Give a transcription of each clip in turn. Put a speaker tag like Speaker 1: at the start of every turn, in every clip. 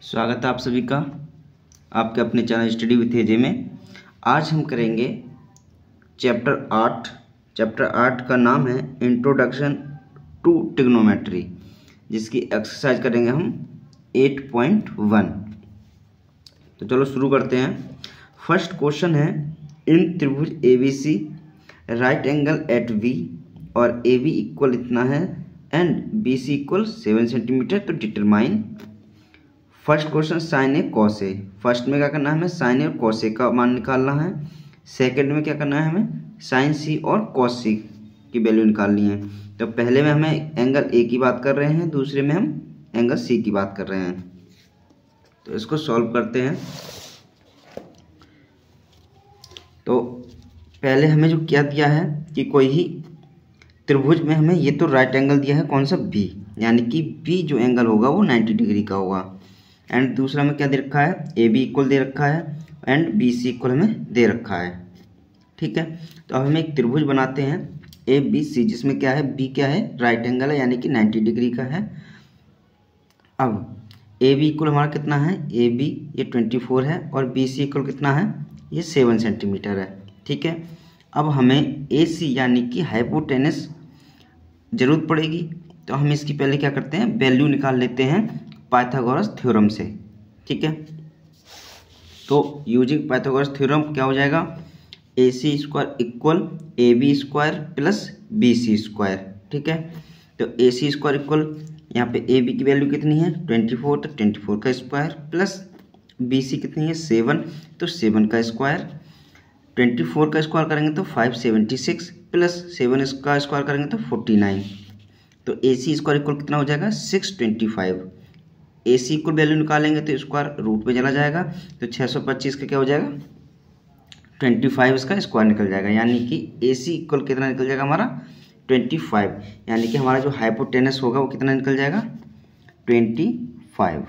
Speaker 1: स्वागत है आप सभी का आपके अपने चैनल स्टडी विथ एजे में। आज हम करेंगे चैप्टर 8 का नाम है इंट्रोडक्शन टू ट्रिग्नोमेट्री, जिसकी एक्सरसाइज करेंगे हम 8.1। तो चलो शुरू करते हैं। फर्स्ट क्वेश्चन है, इन त्रिभुज ABC right angle at V और AB इक्वल इतना है एंड BC इक्वल 7 सेंटीमीटर। तो determine first question sine A cos A. First में क्या करना है, हमें साइन ए और कॉस ए का मान निकालना है। सेकंड में क्या करना है, हमें साइन सी और कॉस सी की वैल्यू निकालनी है। तो पहले में हमें एंगल ए की बात कर रहे हैं, दूसरे में हम एंगल सी की बात कर रहे हैं। तो इसको सॉल्व करते हैं। तो पहले हमें जो क्या दिया है कि कोई ही त्रिभुज में हमें ये तो राइट एंगल दिया है, कौन सा बी, यानी कि बी जो एंगल होगा वो 90 डिग्री का होगा। एंड दूसरा में क्या दे रखा है, ए बी इक्वल दे रखा है एंड बी सी इक्वल हमें दे रखा है। ठीक है, तो अब हम एक त्रिभुज बनाते हैं ए बी सी, जिसमें क्या है, बी क्या है, राइट एंगल है यानी कि 90 डिग्री का है। अब ए बी इक्वल हमारा कितना है, ए बी ये 24 है और बी सी इक्वल कितना है, ये 7 सेंटीमीटर है। ठीक है, अब हमें ए सी यानी कि हाइपोटेनस जरूरत पड़ेगी। तो हम इसकी पहले क्या करते हैं, वैल्यू निकाल लेते हैं पाइथागोरस थ्योरम से। ठीक है, तो यूजिंग पाइथागोरस थ्योरम क्या हो जाएगा, A C square equal A B square plus B C square. ठीक है, तो ए सी स्क्वायर इक्वल यहाँ पे ए बी की वैल्यू कितनी है 24, तो 24 का स्क्वायर प्लस बी सी कितनी है 7, तो 7 का स्क्वायर। 24 का स्क्वायर करेंगे तो 576 प्लस 7 का स्क्वायर करेंगे तो 49। तो ए सी स्क्वायर इक्वल कितना हो जाएगा 625। ए सी इक्वल वैल्यू निकालेंगे तो स्क्वायर रूट पे चला जाएगा, तो 625 का क्या हो जाएगा 25 इसका स्क्वायर निकल जाएगा, यानी कि ए सी इक्वल कितना निकल जाएगा हमारा 25, यानी कि हमारा जो हाइपोटेनस होगा वो कितना निकल जाएगा 25।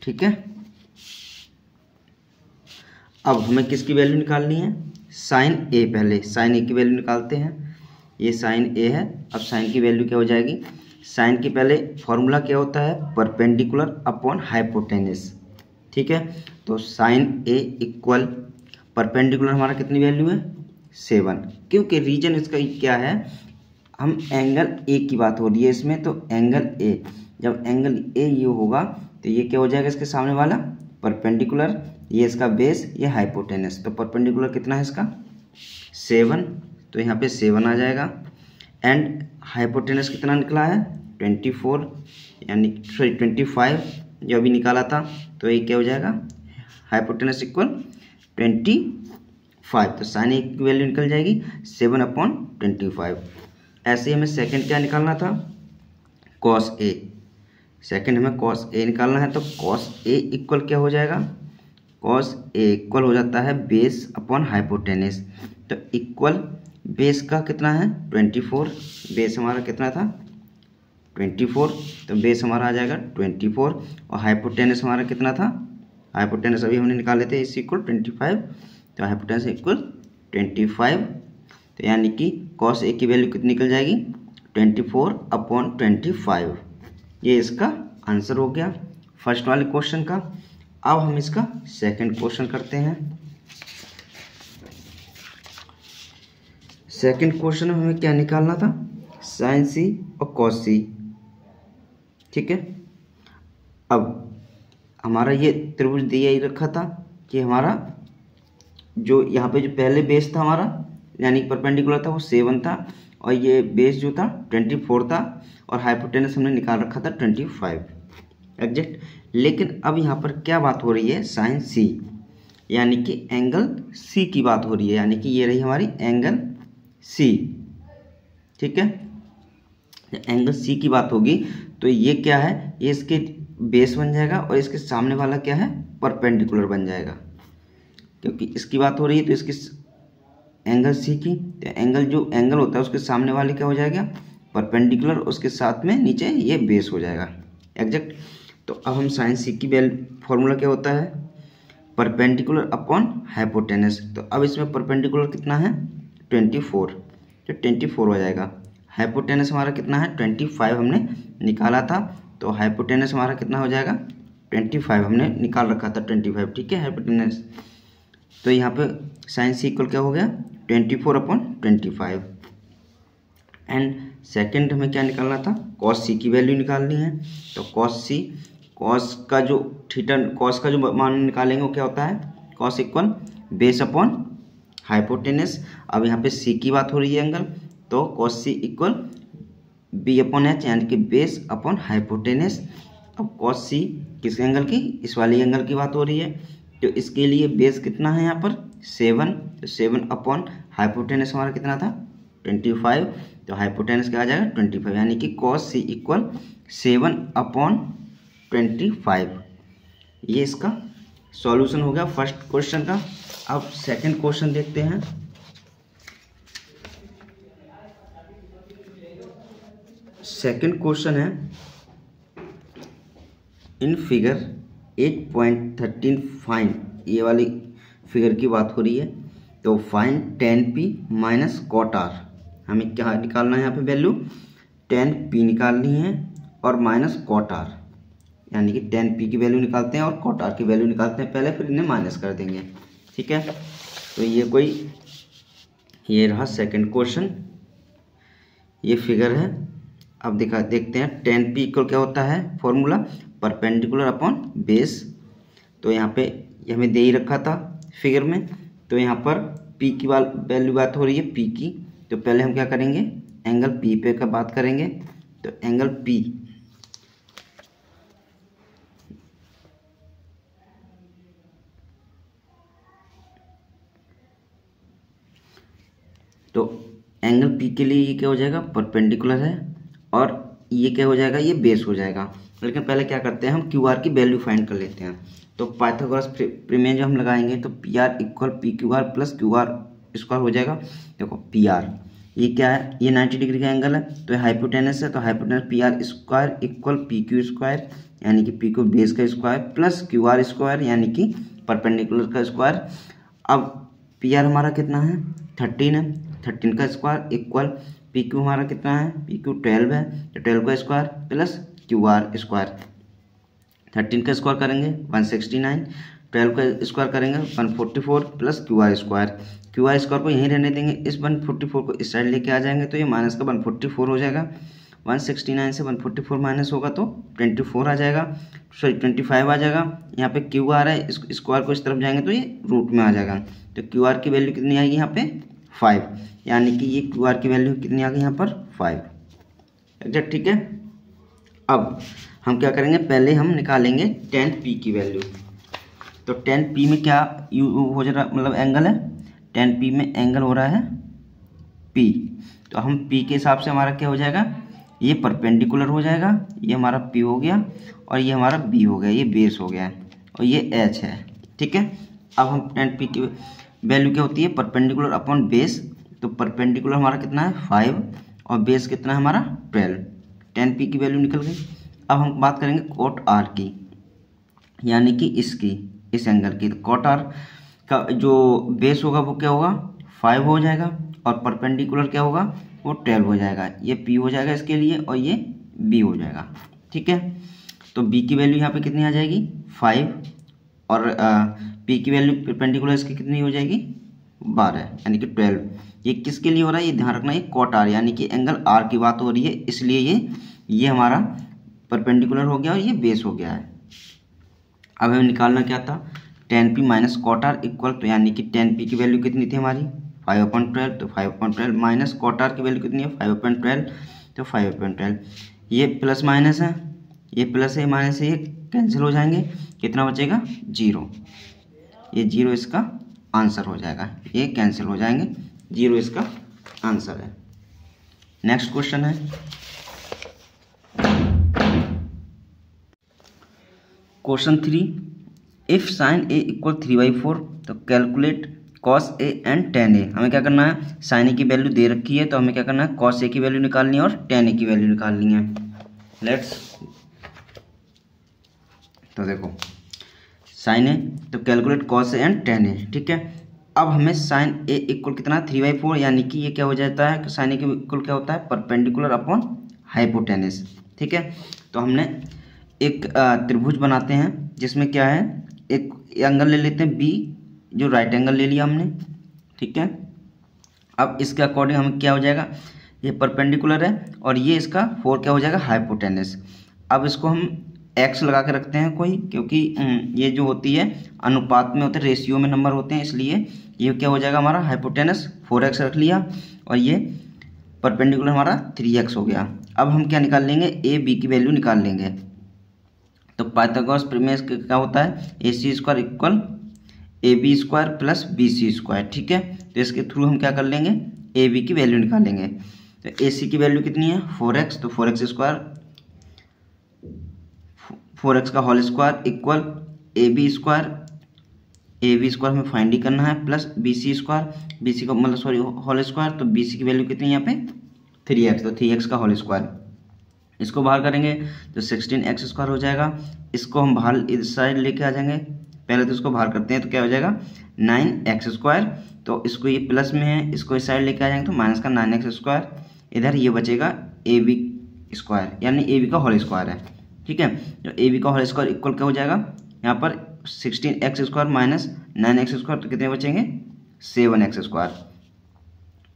Speaker 1: ठीक है, अब हमें किसकी वैल्यू निकालनी है, साइन ए। पहले साइन ए की वैल्यू निकालते हैं। ये साइन ए है। अब साइन की वैल्यू क्या हो जाएगी, साइन की पहले फॉर्मूला क्या होता है, परपेंडिकुलर अपॉन हाइपोटेनस। ठीक है, तो साइन ए इक्वल परपेंडिकुलर हमारा कितनी वैल्यू है 7, क्योंकि रीजन इसका क्या है, हम एंगल ए की बात हो रही है इसमें। तो एंगल ए, जब एंगल ए ये होगा तो ये क्या हो जाएगा, इसके सामने वाला परपेंडिकुलर, ये इसका बेस, ये हाइपोटेनस। तो परपेंडिकुलर कितना है इसका 7, तो यहाँ पे 7 आ जाएगा। एंड हाइपोटेनस कितना निकला है 24, यानी 25 जो अभी निकाला था। तो ये क्या हो जाएगा, हाइपोटेनस इक्वल 25। तो साइन ए की वैल्यू निकल जाएगी 7/25। ऐसे ही हमें सेकंड क्या निकालना था, कॉस ए। सेकंड हमें कॉस ए निकालना है। तो कॉस ए इक्वल क्या हो जाएगा, कॉस ए इक्वल हो जाता है बेस अपॉन हाइपोटेनस। तो इक्वल बेस का कितना है 24, बेस हमारा कितना था 24, तो बेस हमारा आ जाएगा 24। और हाइपोटेनस हमारा कितना था, हाइपोटेनस अभी हमने निकाले थे इस इक्वल 25, तो हाइपोटेनस इक्वल 25। तो यानी कि कॉस ए की वैल्यू कितनी निकल जाएगी 24/25। ये इसका आंसर हो गया फर्स्ट वाले क्वेश्चन का। अब हम इसका सेकंड क्वेश्चन करते हैं। सेकंड क्वेश्चन में हमें क्या निकालना था, साइन सी और कॉस सी। ठीक है, अब हमारा ये त्रिभुज दिया ही रखा था कि हमारा जो यहाँ पे जो पहले बेस था हमारा, यानी परपेंडिकुलर था, वो 7 था और ये बेस जो था 24 था और हाइपोटेनस हमने निकाल रखा था 25 एग्जैक्ट। लेकिन अब यहाँ पर क्या बात हो रही है, साइन सी, यानी कि एंगल सी की बात हो रही है, यानी कि ये रही हमारी एंगल सी। ठीक है, एंगल सी की बात होगी तो ये क्या है, ये इसके बेस बन जाएगा और इसके सामने वाला क्या है, परपेंडिकुलर बन जाएगा। क्योंकि इसकी बात हो रही है तो इसकी एंगल सी की, तो एंगल जो एंगल होता है उसके सामने वाले क्या हो जाएगा परपेंडिकुलर, उसके साथ में नीचे ये बेस हो जाएगा एग्जैक्ट। तो अब हम साइन सी की फॉर्मूला क्या होता है, परपेंडिकुलर अपॉन हाइपोटेनस। तो अब इसमें परपेंडिकुलर कितना है 24, तो 24 हो जाएगा। हाइपोटेनस हमारा कितना है 25 हमने निकाला था, तो हाइपोटेनस हमारा कितना हो जाएगा 25 हमने निकाल रखा था 25, ठीक है, हाइपोटेनस। तो यहाँ पे साइन सी इक्वल क्या हो गया 24/25। एंड सेकंड हमें क्या निकालना था, कॉस सी की वैल्यू निकालनी है। तो कॉस का जो मान निकालेंगे वो क्या होता है, cos equal base upon hypotenuse. अब यहाँ पे सी की बात हो रही है एंगल, तो कॉस सी इक्वल बी अपॉन एच यानी कि बेस अपॉन हाइपोटेनस। अब कॉस सी किस एंगल की, इस वाली एंगल की बात हो रही है, तो इसके लिए बेस कितना है यहाँ पर 7, तो 7 अपॉन हाइपोटेनस हमारा कितना था 25, तो हाइपोटेनस क्या आ जाएगा 25, यानी कि कॉस सी इक्वल 7/25। ये इसका सॉल्यूशन हो गया फर्स्ट क्वेश्चन का। अब सेकंड क्वेश्चन देखते हैं। सेकंड क्वेश्चन है, इन फिगर 8.13 फाइंड, ये वाली फिगर की बात हो रही है। तो find tan p minus cot r, हमें क्या निकालना है यहाँ पे वैल्यू, tan p निकालनी है और माइनस कॉट r, यानी कि tan p की वैल्यू निकालते हैं और कॉट r की वैल्यू निकालते हैं पहले, फिर इन्हें माइनस कर देंगे, ठीक है। तो ये रहा सेकंड क्वेश्चन, ये फिगर है। अब देखते हैं tan p इक्वल क्या होता है, फॉर्मूला परपेंडिकुलर अपॉन बेस। तो यहाँ पे ये हमें दे ही रखा था फिगर में, तो यहाँ पर p की वैल्यू बात हो रही है p की, तो पहले हम क्या करेंगे एंगल p पे का बात करेंगे। तो एंगल p, तो एंगल p के लिए ये क्या हो जाएगा परपेंडिकुलर है और ये क्या हो जाएगा, ये बेस हो जाएगा। लेकिन पहले क्या करते हैं हम क्यू आर की वैल्यू फाइंड कर लेते हैं। तो पाइथागोरस प्रमेय जो हम लगाएंगे तो P R equal P Q R plus Q R square हो जाएगा। देखो पी आर ये क्या है, ये 90 डिग्री का एंगल है, तो हाइपोटेनस है, तो hypotenuse P R square equal P Q square, यानी कि पी क्यू बेस का square plus Q R square यानी कि परपेंडिकुलर का स्क्वायर। अब पी आर हमारा कितना है 13 है, 13 का स्क्वायर इक्वल पी क्यू हमारा कितना है, पी क्यू 12 है, तो 12 का square plus Q R square. 13 का स्क्वायर करेंगे 169, 12 का स्क्वायर करेंगे 144 plus Q R square. Q R square को यहीं रहने देंगे, इस 144 को इस साइड लेके आ जाएंगे, तो ये माइनस का 144 हो जाएगा। 169 से 144 माइनस होगा तो 24 आ जाएगा, सॉरी 25 आ जाएगा। यहाँ पे क्यू आर है, इस स्क्वायर को इस तरफ जाएंगे तो ये रूट में आ जाएगा। तो क्यू आर की वैल्यू कितनी आएगी यहाँ पे 5, यानी कि ये क्यू आर की वैल्यू कितनी आ गई यहाँ पर 5, अच्छा ठीक है। अब हम क्या करेंगे, पहले हम निकालेंगे tan p की वैल्यू। तो tan p में क्या हो जा रहा, मतलब एंगल है, tan p में एंगल हो रहा है p, तो हम p के हिसाब से हमारा क्या हो जाएगा, ये परपेंडिकुलर हो जाएगा, ये हमारा p हो गया और ये हमारा b हो गया, ये बेस हो गया और ये h है, ठीक है। अब हम tan p की वैल्यू क्या होती है परपेंडिकुलर अपॉन बेस, तो परपेंडिकुलर हमारा कितना है 5 और बेस कितना है हमारा 12, tan p की वैल्यू निकल गई। अब हम बात करेंगे कॉट r की, यानी कि इस एंगल की। तो कॉट r का जो बेस होगा वो क्या होगा 5 हो जाएगा और परपेंडिकुलर क्या होगा वो 12 हो जाएगा, ये p हो जाएगा इसके लिए और ये b हो जाएगा, ठीक है। तो b की वैल्यू यहाँ पे कितनी आ जाएगी 5 और p की वैल्यू परपेंडिकुलर इसकी कितनी हो जाएगी 12 यानी कि 12। ये किसके लिए हो रहा है, ये ध्यान रखना, ये कॉट r यानी कि एंगल r की बात हो रही है, इसलिए ये हमारा परपेंडिकुलर हो गया और ये बेस हो गया है। अब हमें निकालना क्या था tan p minus cot r equal, तो यानी कि tan p की वैल्यू कितनी थी हमारी 5/12, तो 5/12 माइनस कॉट r की वैल्यू कितनी है 5/12, तो 5/12। ये प्लस माइनस है, ये प्लस है माइनस है, ये कैंसिल हो जाएंगे, कितना बचेगा 0, ये 0 इसका आंसर हो जाएगा, ये कैंसिल हो जाएंगे, 0 इसका आंसर है। नेक्स्ट क्वेश्चन है question 3, if sine a equal 3/4 तो calculate cos a and tan a। हमें क्या करना है, साइन a की वैल्यू दे रखी है तो हमें क्या करना है कॉस a की वैल्यू निकालनी है और tan a की वैल्यू निकालनी है। लेट्स, तो देखो साइन a तो calculate cos a and tan a, ठीक है। अब हमें साइन a इक्वल कितना 3/4, यानी कि ये क्या हो जाता है, साइन a के इक्वल क्या होता है परपेंडिकुलर अपॉन हाइपोटेनस, ठीक है। तो हमने एक त्रिभुज बनाते हैं जिसमें क्या है, एक एंगल ले लेते हैं बी, जो राइट एंगल ले लिया हमने, ठीक है। अब इसके अकॉर्डिंग हमें क्या हो जाएगा, ये परपेंडिकुलर है और ये इसका 4 क्या हो जाएगा, हाइपोटेनस। अब इसको हम एक्स लगा के रखते हैं कोई, क्योंकि ये जो होती है अनुपात में होते हैं, रेशियो में नंबर होते हैं, इसलिए ये क्या हो जाएगा हमारा हाइपोटेनस 4x रख लिया और ये परपेंडिकुलर हमारा 3x हो गया। अब हम क्या निकाल लेंगे, ए बी की वैल्यू निकाल लेंगे। तो पाइथागोरस प्रमेय क्या होता है, A C square equal A B square plus B C square, ठीक है। तो इसके थ्रू हम क्या कर लेंगे, ए बी की वैल्यू निकालेंगे। तो ए सी की वैल्यू कितनी है 4x, तो 4x स्क्वायर 4x का whole square equal A B square हमें फाइंड ही करना है plus B C square, B C का मतलब सॉरी होल स्क्वायर, तो बी सी की वैल्यू कितनी है यहाँ पे 3x, तो 3x का होल स्क्वायर। इसको बाहर करेंगे तो 16x स्क्वायर हो जाएगा। इसको हम बाहर इस साइड लेके आ जाएंगे, पहले तो इसको बाहर करते हैं तो क्या हो जाएगा 9x स्क्वायर, तो इसको ये प्लस में है, इसको इस साइड लेके आ जाएंगे तो माइनस का 9x स्क्वायर, इधर ये बचेगा ए बी स्क्वायर, यानी ए बी का होल स्क्वायर है, ठीक है। तो ए बी का होल स्क्वायर इक्वल क्या हो जाएगा यहाँ पर 16x square minus 9x square, तो कितने बचेंगे 7x स्क्वायर।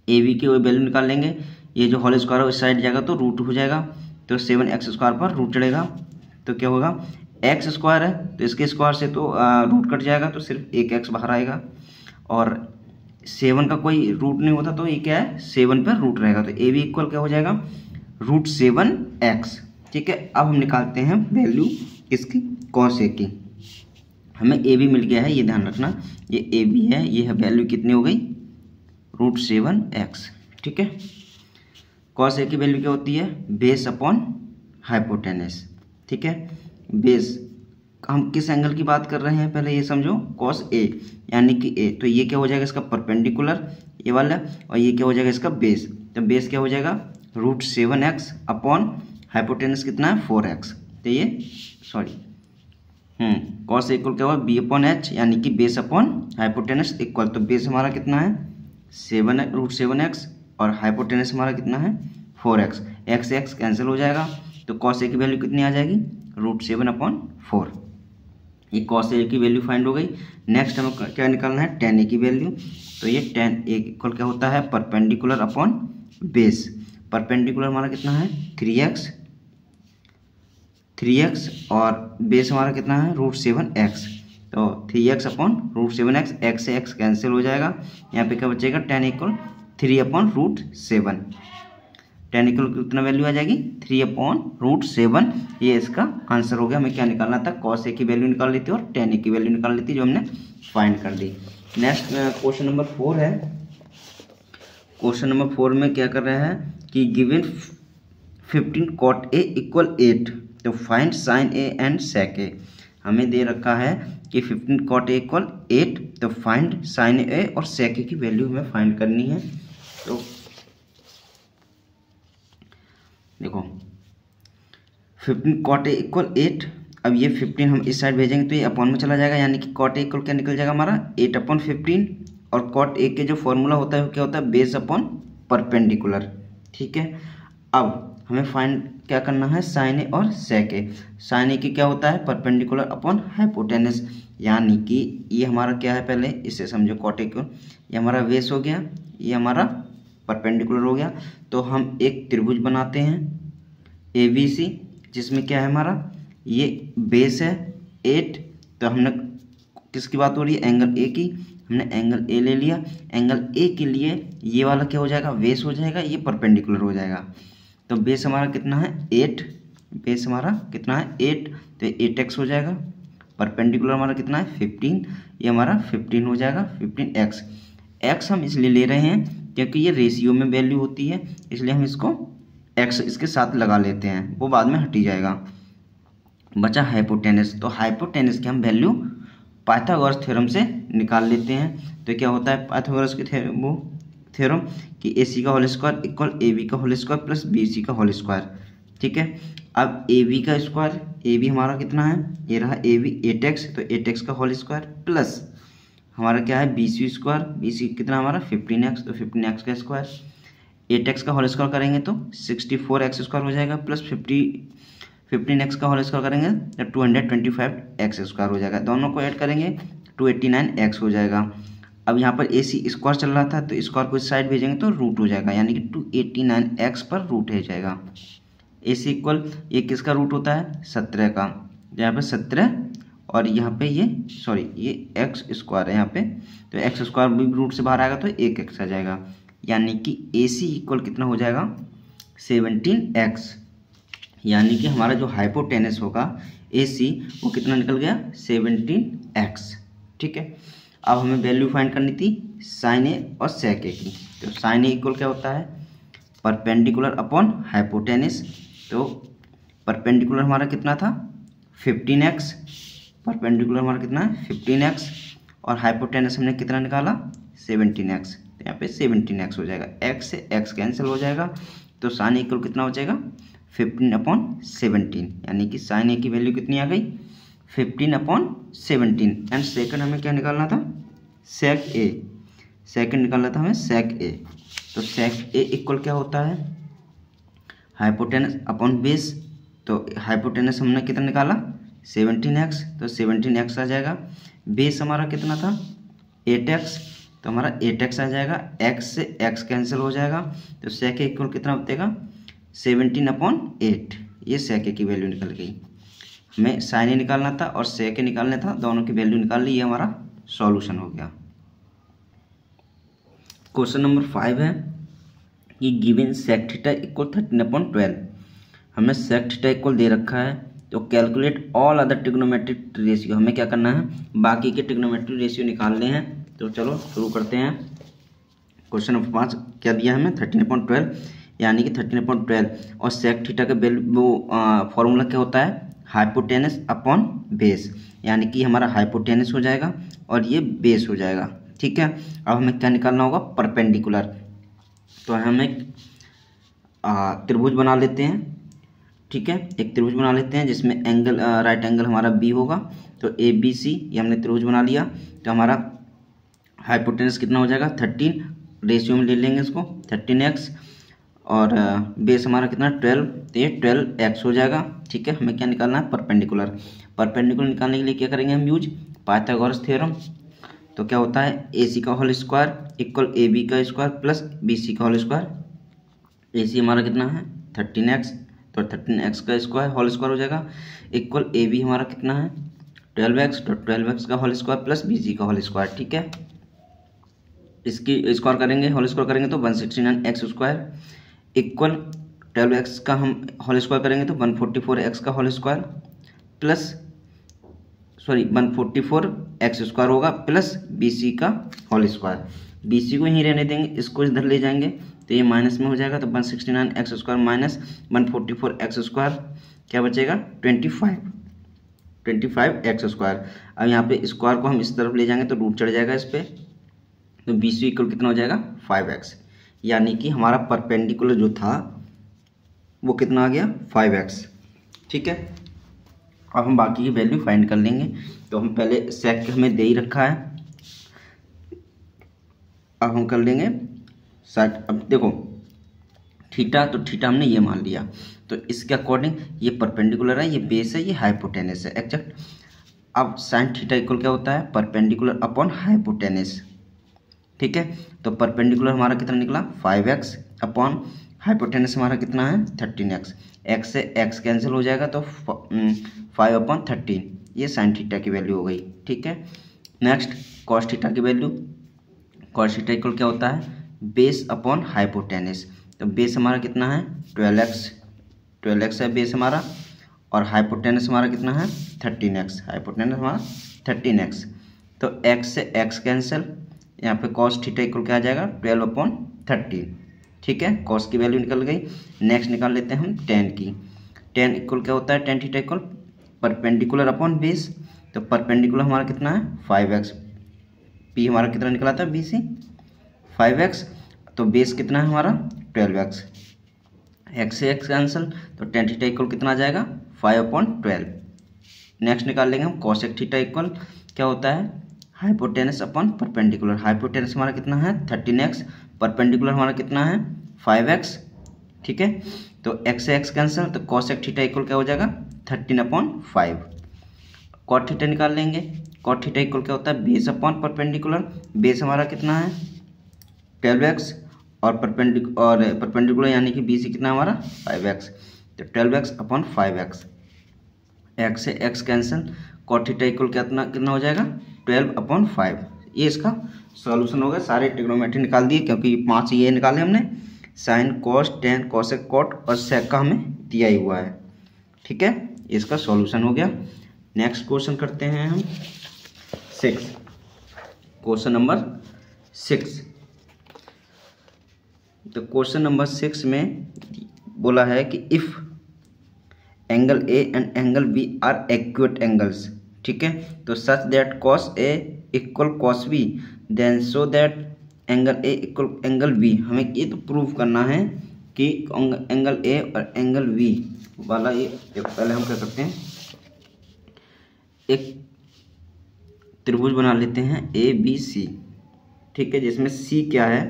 Speaker 1: ए बी की वैल्यू निकाल लेंगे, ये जो होल स्क्वायर है उस साइड जाएगा तो रूट हो जाएगा, तो 7x स्क्वायर पर रूट चढ़ेगा तो क्या होगा, एक्स स्क्वायर है तो इसके स्क्वायर से तो रूट कट जाएगा, तो सिर्फ एक एक्स बाहर आएगा, और 7 का कोई रूट नहीं होता तो ये क्या है 7 पर रूट रहेगा, तो ए बी इक्वल क्या हो जाएगा √7x, ठीक है। अब हम निकालते हैं वैल्यू इसकी cos A की। हमें ए बी मिल गया है, ये ध्यान रखना, ये ए बी है, ये है वैल्यू कितनी हो गई √7x, ठीक है। cos A की वैल्यू क्या होती है, बेस अपॉन हाइपोटेनस, ठीक है। बेस हम किस एंगल की बात कर रहे हैं पहले ये समझो, cos A यानी कि A, तो ये क्या हो जाएगा इसका परपेंडिकुलर ये वाला, और ये क्या हो जाएगा इसका बेस, तो बेस क्या हो जाएगा √7x अपॉन हाइपोटेनस कितना है 4x, तो ये सॉरी cos A इक्वल क्या हुआ b अपॉन h, यानी कि बेस अपॉन हाइपोटेनस इक्वल, तो बेस हमारा कितना है √7x और हाइपोटेनस हमारा कितना है 4x, x x कैंसिल हो जाएगा, तो cos A की वैल्यू कितनी आ जाएगी √7/4, ये cos A की वैल्यू फाइंड हो गई। नेक्स्ट हमें क्या निकालना है tan A की वैल्यू, तो ये tan A इक्वल क्या होता है परपेंडिकुलर अपॉन बेस, परपेंडिकुलर हमारा कितना है 3x और बेस हमारा कितना है √7x, तो 3x/√7x, x से x कैंसिल हो जाएगा, यहाँ पे क्या बचेगा tan इक्वल 3/√7, tan इक्वल कितना वैल्यू आ जाएगी 3/√7, ये इसका आंसर हो गया। हमें क्या निकालना था, cos A की वैल्यू निकाल लेती और tan A की वैल्यू निकाल लेती, जो हमने फाइंड कर दी। नेक्स्ट क्वेश्चन नंबर 4 है। क्वेश्चन नंबर 4 में क्या कर रहे हैं कि गिवन 15 cot A इक्वल 8, तो find sin A and sec A। हमें दे रखा है कि 15 cot A इक्वल 8, तो फाइंड sin A और sec A की वैल्यू हमें फाइंड करनी है। तो देखो 15 cot A इक्वल 8, अब ये 15 हम इस साइड भेजेंगे तो ये अपॉन में चला जाएगा, यानी कि cot A इक्वल क्या निकल जाएगा हमारा 8/15, और cot A के जो फॉर्मूला होता है वो क्या होता है बेस अपॉन परपेंडिकुलर, ठीक है। अब हमें फाइंड क्या करना है sin A और sec A। sin A की क्या होता है परपेंडिकुलर अपॉन हाइपोटेनस, यानी कि ये हमारा क्या है पहले इसे समझो, cot A को ये हमारा बेस हो गया, ये हमारा परपेंडिकुलर हो गया, तो हम एक त्रिभुज बनाते हैं ABC, जिसमें क्या है हमारा ये बेस है 8, तो हमने किसकी बात हो रही है एंगल A की, हमने एंगल A ले लिया, एंगल A के लिए ये वाला क्या हो जाएगा बेस हो जाएगा, ये परपेंडिकुलर हो जाएगा, तो बेस हमारा कितना है 8, बेस हमारा कितना है 8, तो 8x हो जाएगा, परपेंडिकुलर हमारा कितना है 15, ये हमारा 15 हो जाएगा 15x। x हम इसलिए ले रहे हैं क्योंकि ये रेशियो में वैल्यू होती है, इसलिए हम इसको x इसके साथ लगा लेते हैं, वो बाद में हट ही जाएगा। बचा हाइपोटेनस, तो हाइपोटेनस की हम वैल्यू पाइथागोरस थ्योरम से निकाल लेते हैं। तो क्या होता है पाइथागोरस की थ्योरम कि AC का होल स्क्वायर इक्वल AB का होल स्क्वायर प्लस BC का होल स्क्वायर, ठीक है। अब AB का स्क्वायर, AB हमारा कितना है ये रहा AB 8x, तो 8x का होल स्क्वायर प्लस हमारा क्या है BC स्क्वायर, BC कितना हमारा 15x, तो 15x का स्क्वायर, 8x का होल स्क्वायर करेंगे तो 64x स्क्वायर हो जाएगा प्लस 15x का होल स्क्वायर करेंगे तो 225x² हो जाएगा। दोनों को ऐड करेंगे 289x हो जाएगा। अब यहाँ पर AC स्क्वायर चल रहा था तो स्क्वायर को इस साइड भेजेंगे तो रूट हो जाएगा, यानी कि 289x पर रूट हो जाएगा। AC इक्वल ये किसका रूट होता है 17 का, यहाँ पे 17 और यहाँ पे ये x स्क्वायर है यहाँ पे, तो x स्क्वायर भी रूट से बाहर आएगा तो 1x आ जाएगा, यानी कि AC इक्वल कितना हो जाएगा 17x, यानी कि हमारा जो हाइपोटेनस होगा AC वो कितना निकल गया 17x। ठीक है, अब हमें वैल्यू फाइंड करनी थी sin A और sec A की। तो sin A इक्वल क्या होता है परपेंडिकुलर अपॉन हाइपोटेनस, तो परपेंडिकुलर हमारा कितना था 15x, परपेंडिकुलर हमारा कितना है 15x और हाइपोटेनस हमने कितना निकाला 17x, तो यहाँ पे 17x हो जाएगा, x से x कैंसिल हो जाएगा, तो sin A इक्वल कितना हो जाएगा 15/17, यानी कि sin A की वैल्यू कितनी आ गई 15/17। एंड सेकंड हमें क्या निकालना था sec A, सेकंड निकालना था हमें sec A, तो sec A इक्वल क्या होता है हाइपोटेनस अपॉन बेस, तो हाइपोटेनस हमने कितना निकाला 17x, तो 17x आ जाएगा, बेस हमारा कितना था 8x, तो हमारा 8x आ जाएगा, x से x कैंसिल हो जाएगा, तो sec A इक्वल कितना बचेगा 17/8, ये sec A की वैल्यू निकल गई। हमें sin A निकालना था और sec A निकालना था, दोनों की वैल्यू निकाल ली, ये हमारा सॉल्यूशन हो गया। क्वेश्चन नंबर 5 है कि गिवन sec थीटा इक्वल 13/12, हमें sec थीटा इक्वल दे रखा है, तो calculate all other trigonometric ratio, हमें क्या करना है बाकी के ट्रिग्नोमेट्रिक रेशियो निकालने हैं। तो चलो शुरू करते हैं। क्वेश्चन नंबर 5 क्या दिया है हमें 13/12, यानी कि 13/12 और sec थीटा का वैल्यू फॉर्मूला क्या होता है हाइपोटेनस अपॉन बेस, यानी कि हमारा हाइपोटेनस हो जाएगा और ये बेस हो जाएगा। ठीक है, अब हमें क्या निकालना होगा परपेंडिकुलर, तो हमें त्रिभुज बना लेते हैं। ठीक है, एक त्रिभुज बना लेते हैं जिसमें एंगल राइट एंगल हमारा बी होगा, तो ABC ये हमने त्रिभुज बना लिया, तो हमारा हाइपोटेनस कितना हो जाएगा 13, रेशियो में ले लेंगे इसको 13x और बेस हमारा कितना 12, तो ये 12x हो जाएगा। ठीक है, हमें क्या निकालना है परपेंडिकुलर, परपेंडिकुलर निकालने के लिए क्या करेंगे हम यूज पाइथागोरस थ्योरम, तो क्या होता है AC का होल स्क्वायर इक्वल AB का स्क्वायर प्लस BC का होल स्क्वायर, AC हमारा कितना है 13x, तो 13x का स्क्वायर होल स्क्वायर हो जाएगा इक्वल AB हमारा कितना है 12x, तो 12x का होल स्क्वायर प्लस BC का होल स्क्वायर। ठीक है, इसकी स्क्वायर करेंगे होल स्क्वायर करेंगे तो 169x² इक्वल 12x का हम होल स्क्वायर करेंगे तो 144x का होल स्क्वायर प्लस 144x² होगा प्लस BC का होल स्क्वायर, BC को यहीं रहने देंगे, इसको इधर ले जाएंगे तो ये माइनस में हो जाएगा, तो 169x² माइनस 144x² क्या बचेगा 25x²। अब यहाँ पे स्क्वायर को हम इस तरफ ले जाएंगे तो रूट चढ़ जाएगा इस पर, तो BC इक्वल कितना हो जाएगा 5x, यानी कि हमारा परपेंडिकुलर जो था वो कितना आ गया 5x। ठीक है, अब हम बाकी की वैल्यू फाइंड कर लेंगे, तो हम पहले sec हमें दे ही रखा है, अब हम कर लेंगे 60। अब देखो थीटा, तो थीटा हमने ये मान लिया, तो इसके अकॉर्डिंग ये परपेंडिकुलर है, ये बेस है, ये हाइपोटेनस है एक्जैक्ट। अब साइन थीटा इक्वल क्या होता है परपेंडिकुलर अपॉन हाइपोटेनस। ठीक है, तो परपेंडिकुलर हमारा कितना निकला 5x अपॉन हाइपोटेनस हमारा कितना है 13x, x से x कैंसिल हो जाएगा तो 5/13, ये साइन थीटा की वैल्यू हो गई। ठीक है, नेक्स्ट कॉस थीटा की वैल्यू, कॉस थीटा इक्वल क्या होता है बेस अपॉन हाइपोटेनस, तो बेस हमारा कितना है 12x है बेस हमारा, और हाइपोटेनस हमारा कितना है 13x, हाइपोटेनस हमारा 13x, तो x से x कैंसिल, यहाँ पे कॉस थीटा इक्वल क्या आ जाएगा 12/13। ठीक है, कॉस की वैल्यू निकल गई। नेक्स्ट निकाल लेते हैं हम टेन की, टेन इक्वल क्या होता है tan theta equal perpendicular upon base, तो परपेंडिकुलर हमारा कितना है 5x, P हमारा कितना निकला था BC 5x, तो बेस कितना है हमारा 12x, x से x कैंसिल, तो टेन थीटा इक्वल कितना आ जाएगा 5/12। नेक्स्ट निकाल लेंगे हम कॉसेक थीटा इक्वल क्या होता है हाइपोटेनस अपॉन परपेंडिकुलर, हाइपोटेनस हमारा कितना है 13x, परपेंडिकुलर हमारा कितना है 5x। ठीक है, तो x से x कैंसिल, तो cos sec थीटा इक्वल क्या हो जाएगा 13/5। cot थीटा निकाल लेंगे। cot थीटा इक्वल क्या होता है बेस अपॉन परपेंडिकुलर। बेस हमारा कितना है 12x और परपेंडिकुलर यानी कि BC कितना हमारा 5x, तो 12x/5x। x से x cancel, cot theta equal कितना हो जाएगा 12/5। ये इसका सॉल्यूशन होगा। सारे ट्रिग्नोमेट्री निकाल दिए क्योंकि 5 ये निकाले हमने, sine cos tan cosec cot और सेक का हमें दिया ही हुआ है। ठीक है, इसका सॉल्यूशन हो गया। नेक्स्ट क्वेश्चन करते हैं हम 6, क्वेश्चन नंबर 6। तो क्वेश्चन नंबर 6 में बोला है कि if angle A and angle B are acute angles, ठीक है, तो such that cos A equal cos B then so that angle A equal angle B. हमें ये तो प्रूव करना है कि एंगल ए और एंगल बी वाला ये पहले हम क्या करते हैं, एक त्रिभुज बना लेते हैं ए बी सी, ठीक है, जिसमें सी क्या है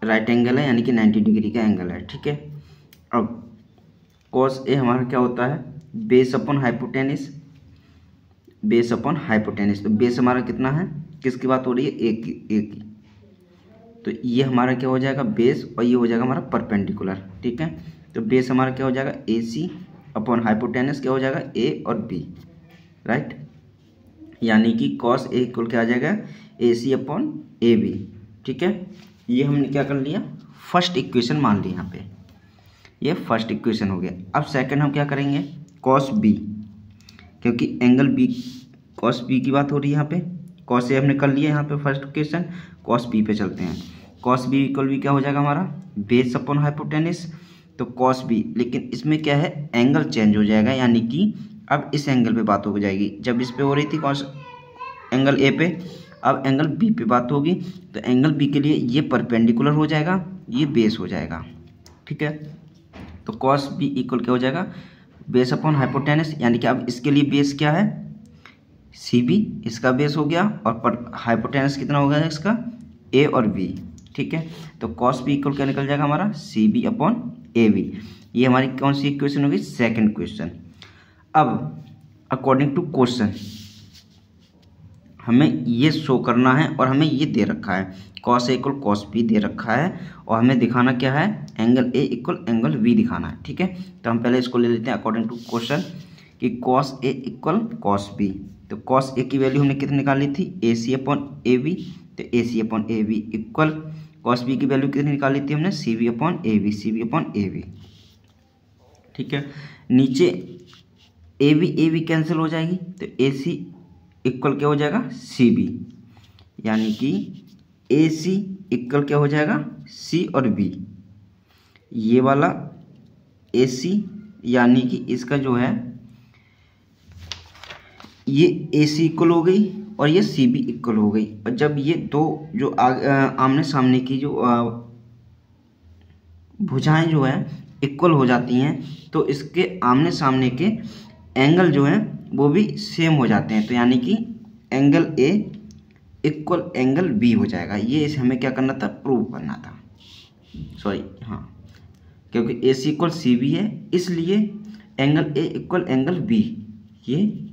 Speaker 1: राइट एंगल है यानी कि 90 डिग्री का एंगल है। ठीक है, अब कॉस ए हमारा क्या होता है base upon hypotenuse, base upon hypotenuse. तो बेस हमारा कितना है, किसकी बात हो रही है ए की, तो ये हमारा क्या हो जाएगा बेस और ये हो जाएगा हमारा परपेंडिकुलर। ठीक है, तो बेस हमारा क्या हो जाएगा ए सी अपॉन हाइपोटेनिस क्या हो जाएगा ए और बी, राइट, यानी कि कॉस ए इक्वल क्या आ जाएगा A C upon A B. ठीक है, ये हमने क्या कर लिया फर्स्ट इक्वेशन मान ली, यहाँ पे ये फर्स्ट इक्वेशन हो गया। अब सेकंड हम क्या करेंगे कॉस बी, क्योंकि एंगल बी कॉस बी की बात हो रही है यहाँ पे, कॉस ए हमने कर लिया यहाँ पे फर्स्ट इक्वेशन, कॉस बी पे चलते हैं। कॉस बी इक्वल भी क्या हो जाएगा हमारा बेस अपॉन हाइपोटेनिस, तो कॉस बी, लेकिन इसमें क्या है एंगल चेंज हो जाएगा, यानी कि अब इस एंगल पे बात हो जाएगी, जब इस पे हो रही थी कॉस एंगल ए पे, अब एंगल बी पे बात होगी, तो एंगल बी के लिए ये परपेंडिकुलर हो जाएगा, ये बेस हो जाएगा। ठीक है, तो कॉस बी इक्वल क्या हो जाएगा बेस अपॉन हाइपोटेनिस, यानी कि अब इसके लिए बेस क्या है सी बी, इसका बेस हो गया, और हाइपोटेनिस कितना हो गया इसका ए और बी। ठीक है, तो कॉस बी इक्वल क्या निकल जाएगा हमारा C B upon A B. ये हमारी कौन सी इक्वेशन होगी सेकंड क्वेश्चन। अब अकॉर्डिंग टू क्वेश्चन हमें ये शो करना है और हमें ये दे रखा है cos A equal cos B दे रखा है, और हमें दिखाना क्या है angle A equal angle B दिखाना है। ठीक है, तो हम पहले इसको ले लेते हैं अकॉर्डिंग टू क्वेश्चन कि cos A equal cos B. तो कॉस ए की वैल्यू हमने कितनी निकाली थी ए सी अपॉन ए बी, तो A C upon A B equal cos B की वैल्यू कितनी निकाली थी हमने C B upon A B, C B upon A B. ठीक है, नीचे ए बी कैंसिल हो जाएगी, तो ए सी इक्वल क्या हो जाएगा सी बी, यानी कि ए सी इक्वल क्या हो जाएगा सी और बी। ये वाला ए सी यानी कि इसका जो है ये ए सी इक्वल हो गई और ये सी बी इक्वल हो गई, और जब ये दो जो आमने सामने की जो भुजाएं जो है इक्वल हो जाती हैं, तो इसके आमने सामने के एंगल जो हैं वो भी सेम हो जाते हैं, तो यानी कि angle A equal angle B हो जाएगा। ये इसे हमें क्या करना था प्रूव करना था, सॉरी हाँ, क्योंकि ए सी इक्वल सी बी है इसलिए angle A equal angle B ये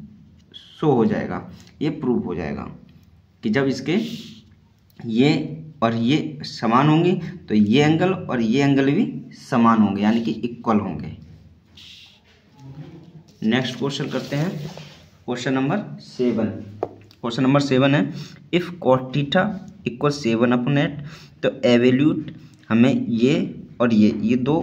Speaker 1: शो हो जाएगा, ये प्रूव हो जाएगा कि जब इसके ये और ये समान होंगे तो ये एंगल और ये एंगल भी समान होंगे, यानी कि इक्वल होंगे। नेक्स्ट क्वेश्चन करते हैं क्वेश्चन नंबर 7। क्वेश्चन नंबर 7 है इफ़ कॉट थीटा इक्वल 7/8, तो एवेल्यूट हमें ये और ये दो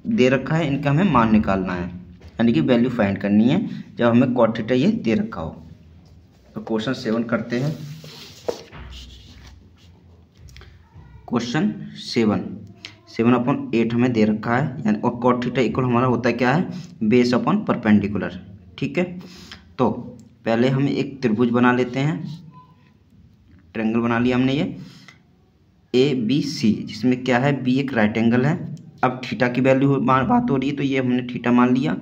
Speaker 1: दे रखा है, इनका हमें मान निकालना है, यानी कि वैल्यू फाइंड करनी है जब हमें कॉट थीटा ये दे रखा हो। तो क्वेश्चन 7 करते हैं। क्वेश्चन 7/8 हमें दे रखा है, यानी और कॉट थीटा इक्वल हमारा होता है क्या है बेस अपॉन परपेंडिकुलर। ठीक है, तो पहले हम एक त्रिभुज बना लेते हैं, ट्रायंगल बना लिया हमने ये ए बी सी, जिसमें क्या है बी एक राइट एंगल है। अब थीटा की वैल्यू बात हो रही है तो ये हमने थीटा मान लिया।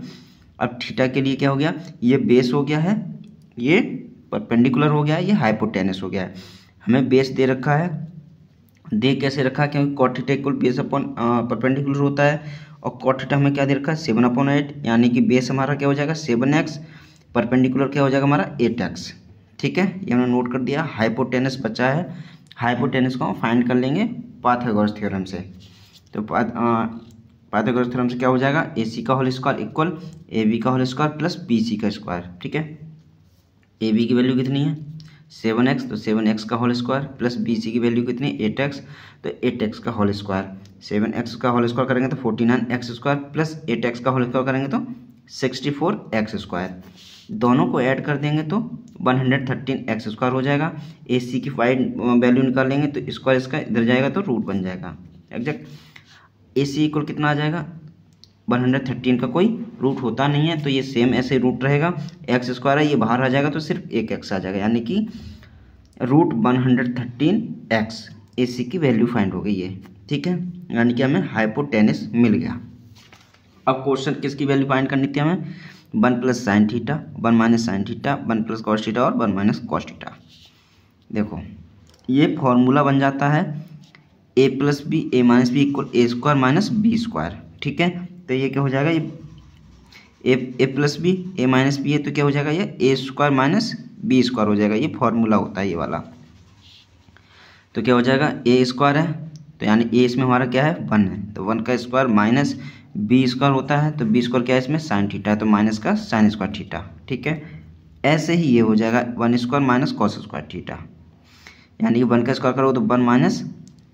Speaker 1: अब थीटा के लिए क्या हो गया ये बेस हो गया है, ये परपेंडिकुलर हो गया है, ये हाइपोटेनस हो गया है। हमें बेस दे रखा है, दे कैसे रखा है क्योंकि cot theta equal base upon perpendicular होता है, और कॉट थीटा हमें क्या दे रखा है 7/8, यानी कि बेस हमारा क्या हो जाएगा 7x, परपेंडिकुलर क्या हो जाएगा हमारा 8x। ठीक है, ये हमने नोट कर दिया। हाइपोटेनस बचा है, हाइपोटेनस को हम फाइंड कर लेंगे पाइथागोरस थ्योरम से। तो पाइथागोरस थ्योरम से क्या हो जाएगा, AC का होल स्क्वायर इक्वल AB का होल स्क्वायर प्लस BC का स्क्वायर। ठीक है, AB की वैल्यू कितनी है 7x, तो 7x का होल स्क्वायर प्लस BC की वैल्यू कितनी है 8x, तो 8x का होल स्क्वायर। 7x का होल स्क्वायर करेंगे तो 49x स्क्वायर प्लस 8x का होल स्क्वायर करेंगे तो 64x स्क्वायर। दोनों को ऐड कर देंगे तो 113x स्क्वायर हो जाएगा। AC की वैल्यू निकाल लेंगे तो स्क्वायर इसका इधर जाएगा तो रूट बन जाएगा एग्जैक्ट। AC इक्वल कितना आ जाएगा 113 का कोई रूट होता नहीं है, तो ये सेम ऐसे रूट रहेगा। एक्स स्क्वायर है, ये बाहर आ जाएगा तो सिर्फ एक एक्स आ जाएगा, यानी कि रूट 113x AC की वैल्यू फाइंड हो गई है। ठीक है, यानी कि हमें हाइपोटेनस मिल गया। अब क्वेश्चन किसकी वैल्यू फाइंड करनी थी हमें 1 plus sine theta, 1 minus sine theta, 1 plus cos theta और 1 माइनस कॉस थीटा। देखो ये फॉर्मूला बन जाता है a plus B A minus B equal A square minus B square. ठीक है, तो ये क्या हो जाएगा, ये A plus B A minus B है तो क्या हो जाएगा ये A square minus B square हो जाएगा। ये फॉर्मूला होता है ये वाला। तो क्या हो जाएगा ए स्क्वायर है तो यानी ए इसमें हमारा क्या है 1 है, तो 1 का स्क्वायर माइनस बी स्क्वायर होता है, तो बी स्क्वायर क्या है इसमें साइन थीटा है, तो माइनस का साइन स्क्वायर थीटा। ठीक है, ऐसे ही ये हो जाएगा 1 square minus cos square theta, यानी कि 1 का स्क्वायर करोगे तो 1 माइनस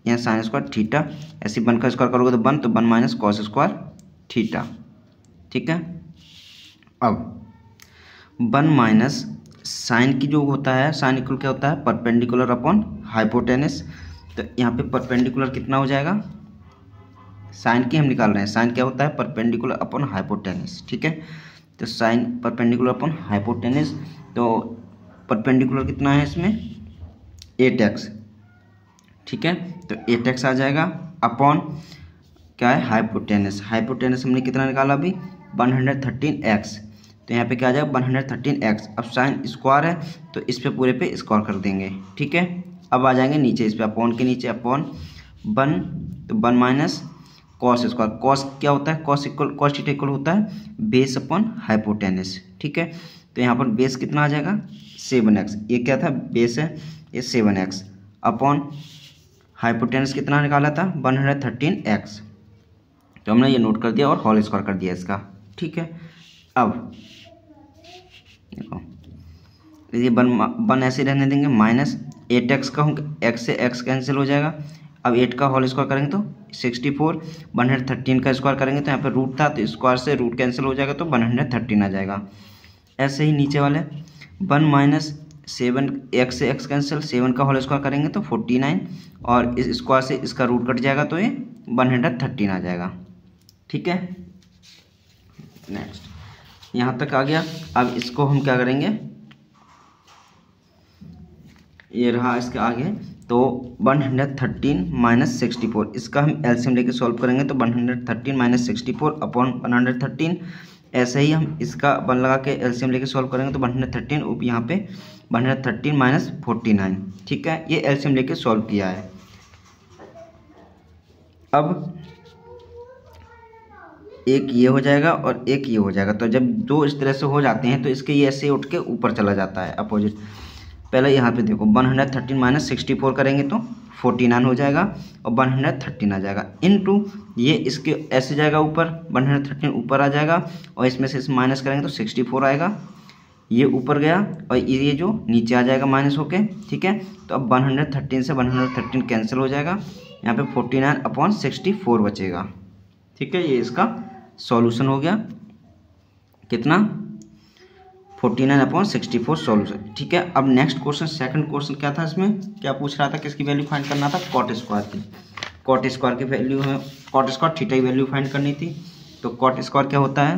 Speaker 1: यहाँ साइन स्क्वायर थीटा, ऐसे 1 का स्क्वायर करोगे तो 1, तो 1 माइनस कॉस स्क्वायर थीटा। ठीक है, अब 1 माइनस साइन की जो होता है साइन इक्वल क्या होता है परपेंडिकुलर अपॉन हाइपोटेनस। तो यहाँ पे परपेंडिकुलर कितना हो जाएगा, साइन की हम निकाल रहे हैं, साइन क्या होता है परपेंडिकुलर अपॉन हाइपोटेनस। ठीक है, तो साइन परपेंडिकुलर अपॉन हाइपोटेनस, तो परपेंडिकुलर कितना है इसमें 8x। ठीक है, तो 8x आ जाएगा अपॉन क्या है हाइपोटेनस। हाइपोटेनस हमने कितना निकाला अभी 113x, तो यहाँ पे क्या आ जाएगा 113x। अब साइन स्क्वायर है तो इस पे पूरे पे स्क्वायर कर देंगे। ठीक है, अब आ जाएंगे नीचे इस पे अपॉन के नीचे अपॉन 1, तो 1 माइनस कॉस स्क्वायर। कॉस क्या होता है कॉस थीटा इक्वल होता है बेस अपॉन हाइपोटेनस। ठीक है, तो यहाँ पर बेस कितना आ जाएगा 7x, ये क्या था बेस है ये 7x अपॉन हाइपोटेनस कितना निकाला था 113x, तो हमने ये नोट कर दिया और होल स्क्वायर कर दिया इसका। ठीक है, अब देखो ये 1 ऐसे रहने देंगे माइनस 8x का x से x कैंसिल हो जाएगा। अब 8 का होल स्क्वायर करेंगे तो 64, 113 का स्क्वायर करेंगे तो यहाँ पे रूट था तो स्क्वायर से रूट कैंसिल हो जाएगा तो 113 आ जाएगा। ऐसे ही नीचे वाले 1 माइनस 7 x से x कैंसिल, 7 का होल स्क्वायर करेंगे तो 49 और इस स्क्वायर से इसका रूट कट जाएगा तो ये 113 आ जाएगा। ठीक है, नेक्स्ट यहाँ तक आ गया। अब इसको हम क्या करेंगे, ये रहा इसके आगे, तो 113 माइनस 64 इसका हम एलसीएम लेके सॉल्व करेंगे तो 113 माइनस 64 अपॉन 113। ऐसे ही हम इसका 1 लगा के एलसीएम लेके सॉल्व करेंगे तो 113 यहाँ पे 113 माइनस 49। ठीक है, ये एलसीएम लेके सॉल्व किया है। अब एक ये हो जाएगा और एक ये हो जाएगा, तो जब दो इस तरह से हो जाते हैं तो इसके ये ऐसे उठ के ऊपर चला जाता है अपोजिट। पहले यहाँ पे देखो 113 माइनस 64 करेंगे तो 49 हो जाएगा और 113 आ जाएगा इनटू ये इसके ऐसे जाएगा ऊपर 113 ऊपर आ जाएगा और इसमें से माइनस करेंगे तो 64 आएगा, ये ऊपर गया और ये जो नीचे आ जाएगा माइनस होके। ठीक है, तो अब 113 से 113 कैंसिल हो जाएगा, यहाँ पे 49 अपॉन 64 बचेगा। ठीक है, ये इसका सॉल्यूशन हो गया कितना 49 अपॉन 64 सॉल्यूशन। ठीक है, अब नेक्स्ट क्वेश्चन सेकंड क्वेश्चन क्या था, इसमें क्या पूछ रहा था, किसकी वैल्यू फाइंड करना था कॉट स्क्वायर की। कॉट स्क्वायर की वैल्यू है कॉट स्क्वायर थीटा की वैल्यू फाइंड करनी थी। तो कॉट स्क्वायर क्या होता है,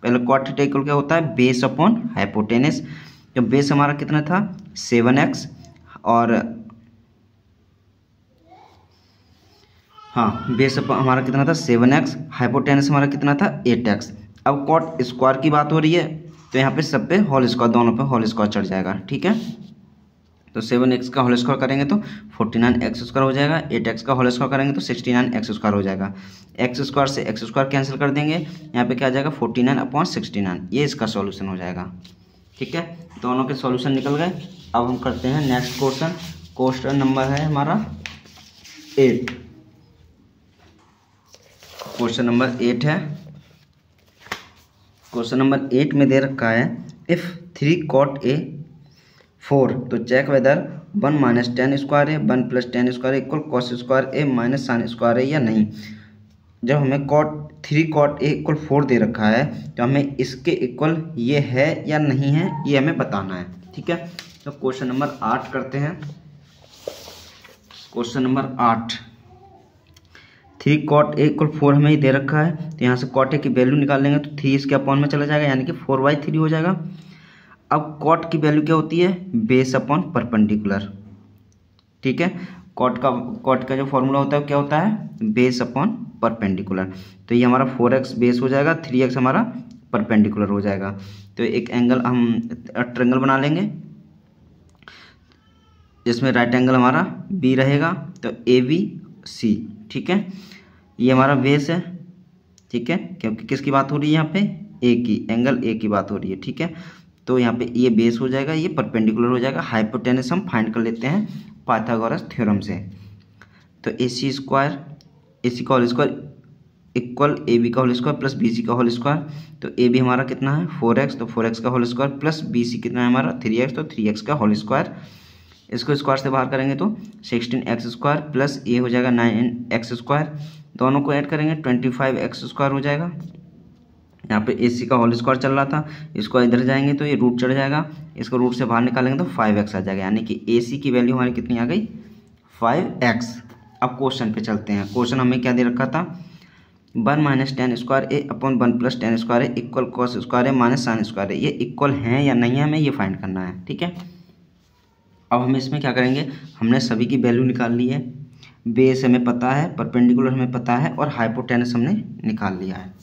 Speaker 1: पहले कॉट थीटा इक्वल क्या होता है बेस अपॉन हाइपोटेनस। तो बेस हमारा कितना था 7x और हाँ बेस हमारा कितना था 7x, हाइपोटेनस हमारा कितना था 8x। अब कॉट स्क्वायर की बात हो रही है तो यहाँ पे सब पे होल स्क्वायर, दोनों पे होल स्क्वायर चढ़ जाएगा। ठीक है, तो 7x का होल स्क्वायर करेंगे तो 49x स्क्वायर हो जाएगा। 8x का होल स्क्वायर करेंगे तो 69x स्क्वायर हो जाएगा। x स्क्वायर से x स्क्वायर कैंसिल कर देंगे, यहाँ पे क्या आ जाएगा 49/69, ये इसका सॉल्यूशन हो जाएगा। ठीक है, दोनों के सॉल्यूशन निकल गए। अब हम करते हैं नेक्स्ट क्वेश्चन। क्वेश्चन नंबर है हमारा 8। क्वेश्चन नंबर 8 है। क्वेश्चन नंबर 8 में दे रखा है इफ़ 3 cot A 4 तो check whether 1 minus ten square है 1 plus ten square equal cos square A minus sine square है या नहीं। जब हमें 3 cot A इक्वल 4 दे रखा है तो हमें इसके इक्वल ये है या नहीं है ये हमें बताना है। ठीक है, तो क्वेश्चन नंबर 8 करते हैं। Question number 8, 3 cot A equal 4 हमें ही दे रखा है, तो यहाँ से cot A की वैल्यू निकाल लेंगे तो 3 इसके अपॉन में चला जाएगा, यानी कि 4/3 हो जाएगा। अब cot की वैल्यू क्या होती है, बेस अपॉन परपेंडिकुलर। ठीक है, cot का जो फॉर्मूला होता है क्या होता है, बेस अपॉन परपेंडिकुलर। तो ये हमारा 4x बेस हो जाएगा, 3x हमारा परपेंडिकुलर हो जाएगा। तो एक एंगल हम ट्रायंगल बना लेंगे जिसमें राइट एंगल हमारा B रहेगा, तो ABC। ठीक है, ये हमारा बेस है। ठीक है, क्योंकि किसकी बात हो रही है यहाँ पे, A की, एंगल A की बात हो रही है। ठीक है, तो यहाँ पे ये बेस हो जाएगा, ये परपेंडिकुलर हो जाएगा। हाइपोटेनस हम फाइंड कर लेते हैं पाइथागोरस थ्योरम से। तो AC स्क्वायर, AC का होल स्क्वायर इक्वल AB का होल स्क्वायर प्लस BC का होल स्क्वायर। तो AB हमारा कितना है 4x, तो 4x का होल स्क्वायर प्लस BC कितना है हमारा 3x, तो 3x का होल स्क्वायर। इसको स्क्वायर से बाहर करेंगे तो 16x स्क्वायर प्लस ये हो जाएगा 9x स्क्वायर। दोनों को ऐड करेंगे 25x स्क्वायर हो जाएगा। यहाँ पे AC का होल स्क्वायर चल रहा था, इसको इधर जाएंगे तो ये रूट चढ़ जाएगा, इसको रूट से बाहर निकालेंगे तो 5x आ जाएगा, यानी कि AC की वैल्यू हमारी कितनी आ गई 5x। अब क्वेश्चन पे चलते हैं। क्वेश्चन हमें क्या दे रखा था, 1 minus ten square A upon 1 plus ten square A equal cos square A minus sine square ए, ये इक्वल है या नहीं है हमें ये फाइंड करना है। ठीक है, अब हम इसमें क्या करेंगे, हमने सभी की वैल्यू निकाल ली है, बेस हमें पता है, परपेंडिकुलर हमें पता है और हाइपोटेनस हमने निकाल लिया है।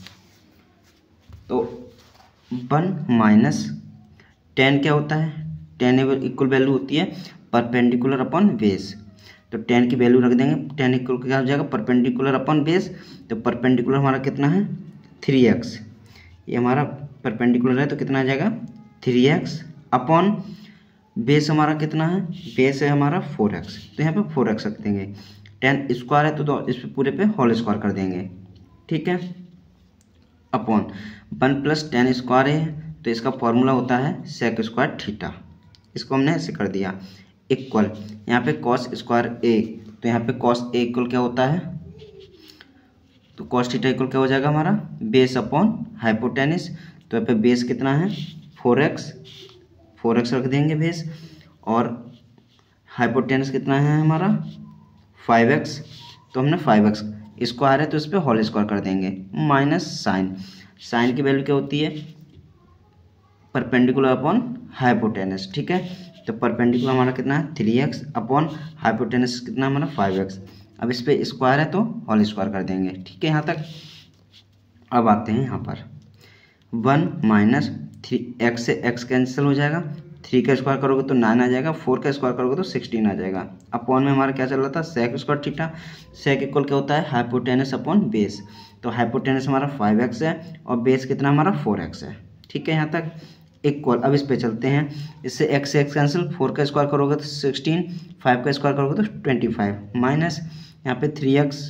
Speaker 1: तो 1 माइनस टेन क्या होता है, टेन इक्वल वैल्यू होती है परपेंडिकुलर अपॉन बेस। तो टेन की वैल्यू रख देंगे, टेन इक्वल क्या हो जाएगा परपेंडिकुलर अपॉन बेस। तो परपेंडिकुलर हमारा कितना है 3x, ये हमारा परपेंडिकुलर है तो कितना आ जाएगा 3x अपॉन बेस हमारा कितना है, बेस है हमारा 4x, तो यहाँ पे 4x रख देंगे। टेन स्क्वायर है तो इस पे पूरे पे होल स्क्वायर कर देंगे। ठीक है, अपॉन 1 प्लस टेन स्क्वायर है तो इसका फॉर्मूला होता है सेक स्क्वायर थीटा, इसको हमने ऐसे कर दिया। इक्वल यहाँ पे कॉस स्क्वायर ए, तो यहाँ पे कॉस ए इक्वल क्या होता है, तो कॉस थीटा इक्वल क्या हो जाएगा हमारा बेस अपॉन हाइपोटेनिस। तो यहाँ पे बेस कितना है 4x रख देंगे बेस, और हाइपोटेनस कितना है हमारा 5x, तो हमने 5x स्क्वायर है तो इस पर होल स्क्वायर कर देंगे, माइनस साइन की वैल्यू क्या होती है परपेंडिकुलर अपॉन हाइपोटेनस। ठीक है, तो परपेंडिकुलर हमारा कितना है 3x अपॉन हाइपोटेनस कितना है हमारा 5x। अब इस पर स्क्वायर है तो होल स्क्वायर कर देंगे। ठीक है, यहाँ तक। अब आते हैं यहाँ पर 1 माइनस 3x से x कैंसिल हो जाएगा, 3 का स्क्वायर करोगे तो 9 आ जाएगा, 4 का स्क्वायर करोगे तो 16 आ जाएगा। अपॉन में हमारा क्या चल रहा था सेक स्क्वायर थीटा, सेक इक्वल क्या होता है हाइपोटेनस अपॉन बेस। तो हाइपोटेनस हमारा 5x है और बेस कितना हमारा 4x है। ठीक है, यहाँ तक इक्वल। अब इस पे चलते हैं, इससे x से x कैंसिल, 4 का स्क्वायर करोगे तो 16, 5 का स्क्वायर करोगे तो 25, माइनस यहाँ पे 3x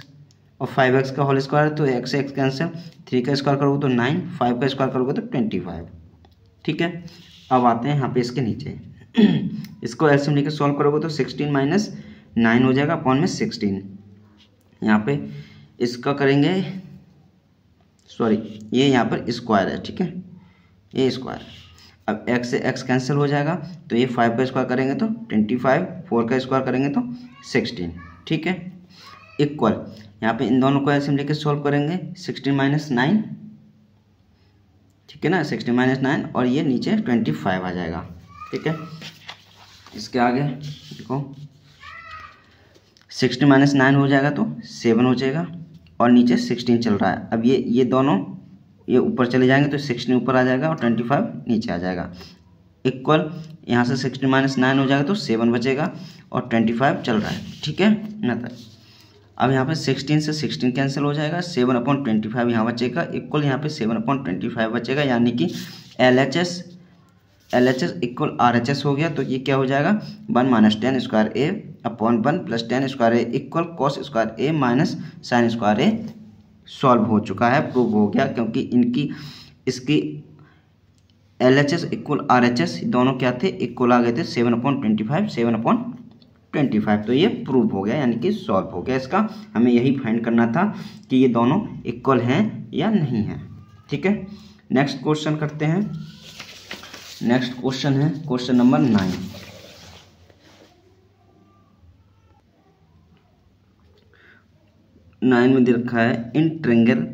Speaker 1: और 5x का होल स्क्वायर, तो x से x कैंसिल, 3 का स्क्वायर करोगे तो 9, 5 का स्क्वायर करोगे तो 25। ठीक है, अब आते हैं यहाँ पे इसके नीचे इसको एलसीएम लेके सॉल्व करोगे तो 16 माइनस 9 हो जाएगा अपॉन में 16। यहाँ पे इसका करेंगे, सॉरी ये यहाँ पर स्क्वायर है। ठीक है, ये स्क्वायर, अब x से x कैंसिल हो जाएगा तो ये 5 का स्क्वायर करेंगे तो 25, 4 का स्क्वायर करेंगे तो 16। ठीक है, इक्वल यहाँ पे इन दोनों को एलसीएम लेके सॉल्व करेंगे, 16 माइनस 9, ठीक है ना, 16 माइनस 9 और ये नीचे 25 आ जाएगा। ठीक है, इसके आगे देखो 16 माइनस 9 हो जाएगा तो 7 हो जाएगा और नीचे 16 चल रहा है। अब ये दोनों ये ऊपर चले जाएंगे तो 16 ऊपर आ जाएगा और 25 नीचे आ जाएगा। इक्वल यहाँ से 16 - 9 हो जाएगा तो 7 बचेगा और 25 चल रहा है, ठीक है मेथड। अब यहाँ पे 16 से 16 कैंसिल हो जाएगा, 7/25 यहाँ बचेगा, इक्वल यहाँ पे 7/25 बचेगा, यानी कि LHS इक्वल RHS हो गया। तो ये क्या हो जाएगा 1 - 10 square A upon 1 + 10 square A equal cos square A minus sine square A solve हो चुका है, प्रूव हो गया, क्योंकि इसकी LHS इक्वल RHS दोनों क्या थे, इक्वल आ गए थे 7/25 7/25। तो ये प्रूव हो गया, यानी कि सॉल्व हो गया। इसका हमें यही फाइंड करना था कि ये दोनों इक्वल हैं या नहीं हैं, ठीक है। नेक्स्ट क्वेश्चन करते हैं। नेक्स्ट क्वेश्चन है क्वेश्चन नंबर 9। में दे रखा है इन ट्रायंगल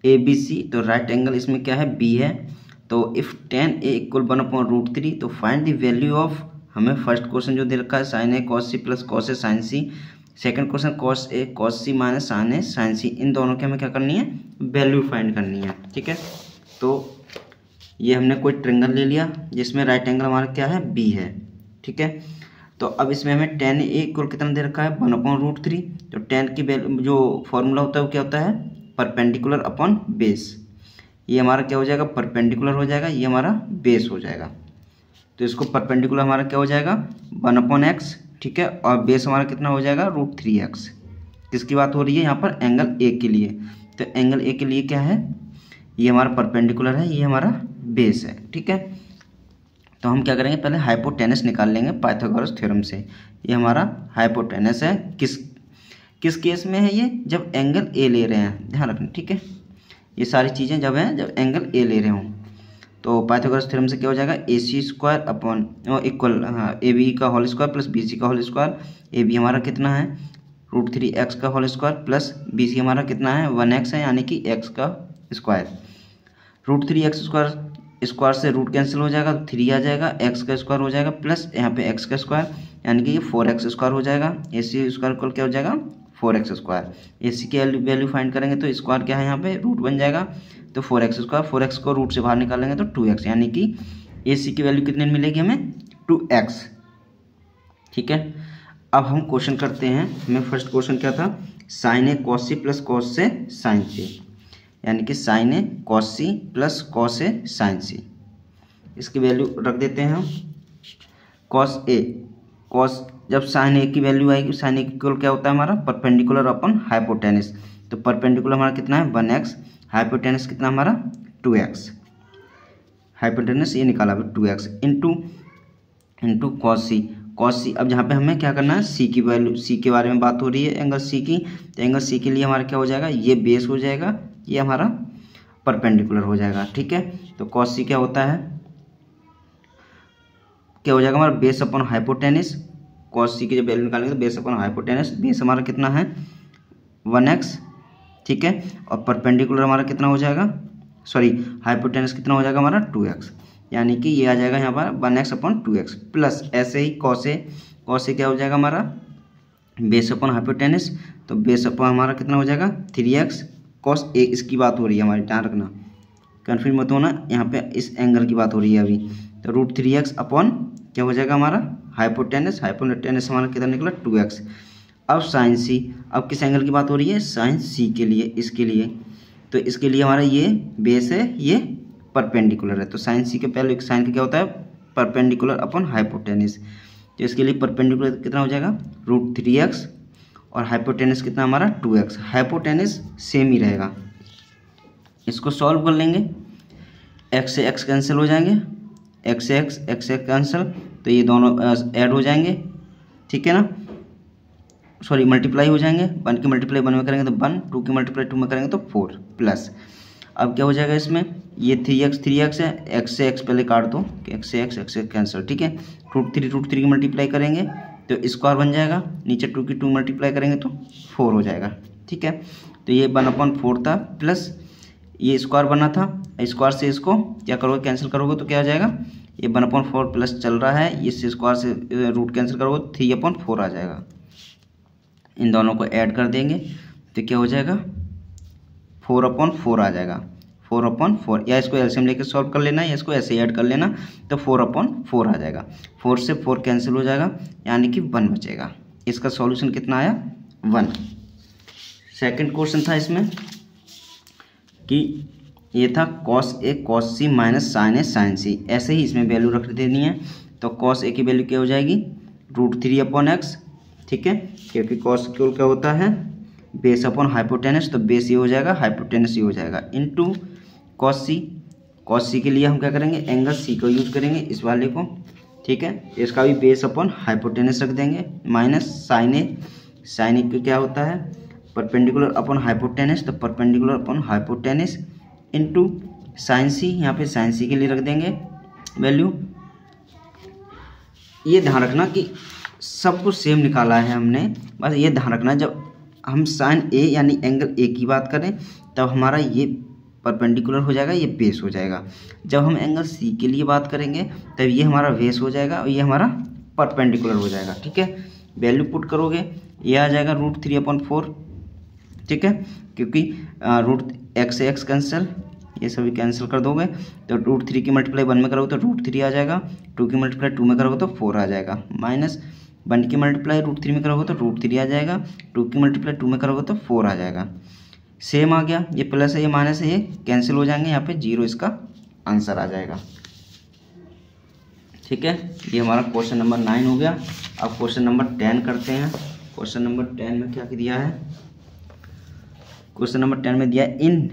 Speaker 1: ABC, तो राइट एंगल इसमें क्या है B है। तो इफ tan A इक्वल 1/√3 तो फाइंड द वैल्यू ऑफ, हमें फर्स्ट क्वेश्चन जो दे रखा है sin A cos C plus cos A sin C, second question cos A cos C minus sin A sin C, इन दोनों की हमें क्या करनी है, वैल्यू फाइंड करनी है, ठीक है। तो ये हमने कोई ट्रायंगल ले लिया जिसमें राइट एंगल हमारा क्या है B है, ठीक है। तो अब इसमें हमें tan A इक्वल कितना दे रखा है 1/√3। तो tan की वैल्यू जो फॉर्मूला होता है वो क्या होता है, परपेंडिकुलर अपॉन बेस। ये हमारा क्या हो जाएगा, परपेंडिकुलर हो जाएगा, ये हमारा बेस हो जाएगा। तो इसको परपेंडिकुलर हमारा क्या हो जाएगा 1/x, ठीक है, और बेस हमारा कितना हो जाएगा √3x। किसकी बात हो रही है यहाँ पर, एंगल A के लिए। तो एंगल A के लिए क्या है, ये हमारा परपेंडिकुलर है, ये हमारा बेस है, ठीक है। तो हम क्या करेंगे, पहले हाइपोटेनस निकाल लेंगे पाइथागोरस थ्योरम से। ये हमारा हाइपोटेनस है, किस केस में है ये, जब एंगल A ले रहे हैं, ध्यान रखना, ठीक है। ये सारी चीज़ें जब हैं जब एंगल A ले रहे हों। तो पाइथागोरस थ्योरम से क्या हो जाएगा AC² अपॉन इक्वल AB का होल स्क्वायर प्लस BC का होल स्क्वायर। AB हमारा कितना है √3x का होल स्क्वायर प्लस BC हमारा कितना है 1x है, यानी कि x का स्क्वायर। √3x स्क्वायर से रूट कैंसिल हो जाएगा तो 3 आ जाएगा, x का स्क्वायर हो जाएगा प्लस यहाँ पे x का स्क्वायर, यानी कि ये 4x स्क्वायर हो जाएगा। AC स्क्वायर इक्वल क्या हो जाएगा 4x स्क्वायर। AC की वैल्यू फाइंड करेंगे तो स्क्वायर क्या है यहाँ पे रूट बन जाएगा, तो 4x स्क्वायर, 4x को रूट से बाहर निकालेंगे तो 2x, यानी कि AC की वैल्यू कितनी मिलेगी हमें 2x, ठीक है। अब हम क्वेश्चन करते हैं। हमें फर्स्ट क्वेश्चन क्या था, sin A cos C plus cos C sin C, यानी कि sin A cos C plus cos A sin C। इसकी वैल्यू रख देते हैं हम। cos जब sin A की वैल्यू आएगी, sin A इक्वल क्या होता है हमारा परपेंडिकुलर अपॉन हाइपोटेनस। तो परपेंडिकुलर हमारा कितना है 1x, हाइपोटेनस कितना हमारा 2x, हाइपोटेनस ये निकाला 2x इंटू cos C। अब जहाँ पे हमें क्या करना है, C की वैल्यू, C के बारे में बात हो रही है एंगल C की। तो एंगल C के लिए हमारा क्या हो जाएगा, ये बेस हो जाएगा, ये हमारा परपेंडिकुलर हो जाएगा, ठीक है। तो cos C क्या होता है, क्या हो जाएगा हमारा base upon hypotenuse. cos C की जब वैल्यू निकालेंगे तो बेस अपॉन हाइपोटेनस, बेस हमारा कितना है 1x, ठीक है, और परपेंडिकुलर हमारा कितना हो जाएगा, सॉरी हाइपोटेनस कितना हो जाएगा हमारा 2x, यानी कि ये आ जाएगा यहाँ पर 1x अपॉन 2x प्लस ऐसे ही cos A क्या हो जाएगा हमारा बेस अपॉन हाइपोटेनस। तो बेस अपॉन हमारा कितना हो जाएगा 3x cos A, इसकी बात हो रही है हमारी, ध्यान रखना, कन्फ्यूज मत होना, यहाँ पे इस एंगल की बात हो रही है अभी। तो √3x अपॉन क्या हो जाएगा हमारा हाइपोटेनस हमारा कितना निकला 2x। अब sin C, अब किस एंगल की बात हो रही है, sin C के लिए, इसके लिए। तो इसके लिए हमारा ये बेस है, ये परपेंडिकुलर है। तो sin C के पहले साइन का क्या होता है परपेंडिकुलर अपॉन हाइपोटेनस। तो इसके लिए परपेंडिकुलर कितना हो जाएगा √3x और हाइपोटेनस कितना हमारा 2x, हाइपोटेनस सेम ही रहेगा। इसको सॉल्व कर लेंगे, x से x कैंसिल हो जाएंगे, x से x कैंसिल, तो ये दोनों ऐड हो जाएंगे, ठीक है ना, सॉरी मल्टीप्लाई हो जाएंगे। 1 की मल्टीप्लाई 1 में करेंगे तो 1, 2 की मल्टीप्लाई 2 में करेंगे तो 4 प्लस। अब क्या हो जाएगा इसमें, ये 3x है, x से x पहले काट दो, x से x कैंसिल, ठीक है। √3 की मल्टीप्लाई करेंगे तो स्क्वायर बन जाएगा, नीचे 2 की 2 मल्टीप्लाई करेंगे तो 4 हो जाएगा, ठीक है। तो ये 1/4 था प्लस ये स्क्वायर बना था, स्क्वायर से इसको क्या करोगे कैंसिल करोगे तो क्या आ जाएगा, ये 1/4 प्लस चल रहा है, इससे स्क्वायर से रूट कैंसिल करोगे 3/4 आ जाएगा। इन दोनों को ऐड कर देंगे तो क्या हो जाएगा 4/4 आ जाएगा, 4/4, या इसको एलसीएम लेकर सॉल्व कर लेना या इसको ऐसे ऐड कर लेना, तो 4/4 आ जाएगा। 4 से 4 कैंसिल हो जाएगा, यानी कि 1 बचेगा। इसका सॉल्यूशन कितना आया? 1। सेकंड क्वेश्चन था इसमें कि ये था cos A cos C minus sin A sin C, ऐसे ही इसमें वैल्यू रख देनी है। तो cos A की वैल्यू क्या हो जाएगी? √3/x, ठीक है, क्योंकि cos क्या होता है? बेस अपॉन हाइपोटेनस, तो बेस ये हो जाएगा, हाइपोटेनस ये हो जाएगा, into cos C। cos C के लिए हम क्या करेंगे? एंगल C को यूज करेंगे, इस वाले को, ठीक है, इसका भी बेस अपॉन हाइपोटेनस रख देंगे, minus sin A। sin A क्या होता है? परपेंडिकुलर अपॉन हाइपोटेनस, तो perpendicular upon hypotenuse into sin C, यहाँ पे sin C के लिए रख देंगे वैल्यू। ये ध्यान रखना कि सब कुछ सेम निकाला है हमने, बस ये ध्यान रखना जब हम sin A यानी एंगल A की बात करें तब हमारा ये परपेंडिकुलर हो जाएगा, ये बेस हो जाएगा। जब हम एंगल C के लिए बात करेंगे तब ये हमारा बेस हो जाएगा और ये हमारा परपेंडिकुलर हो जाएगा, ठीक है। वैल्यू पुट करोगे ये आ जाएगा √3/4, ठीक है, क्योंकि x से x कैंसिल, ये सभी कैंसिल कर दोगे तो √3 की मल्टीप्लाई 1 में करोगे तो √3 आ जाएगा, 2 की मल्टीप्लाई 2 में करोगे तो 4 आ जाएगा, माइनस 1 की मल्टीप्लाई √3 में करोगे तो √3 आ जाएगा, 2 की मल्टीप्लाई 2 में करोगे तो 4 आ जाएगा। सेम आ गया, ये प्लस है ये माइनस है ये कैंसिल हो जाएंगे, यहाँ पे 0 इसका आंसर आ जाएगा, ठीक है। ये हमारा क्वेश्चन नंबर 9 हो गया। अब क्वेश्चन नंबर 10 करते हैं। क्वेश्चन नंबर 10 में क्या दिया है? क्वेश्चन नंबर 10 में दिया इन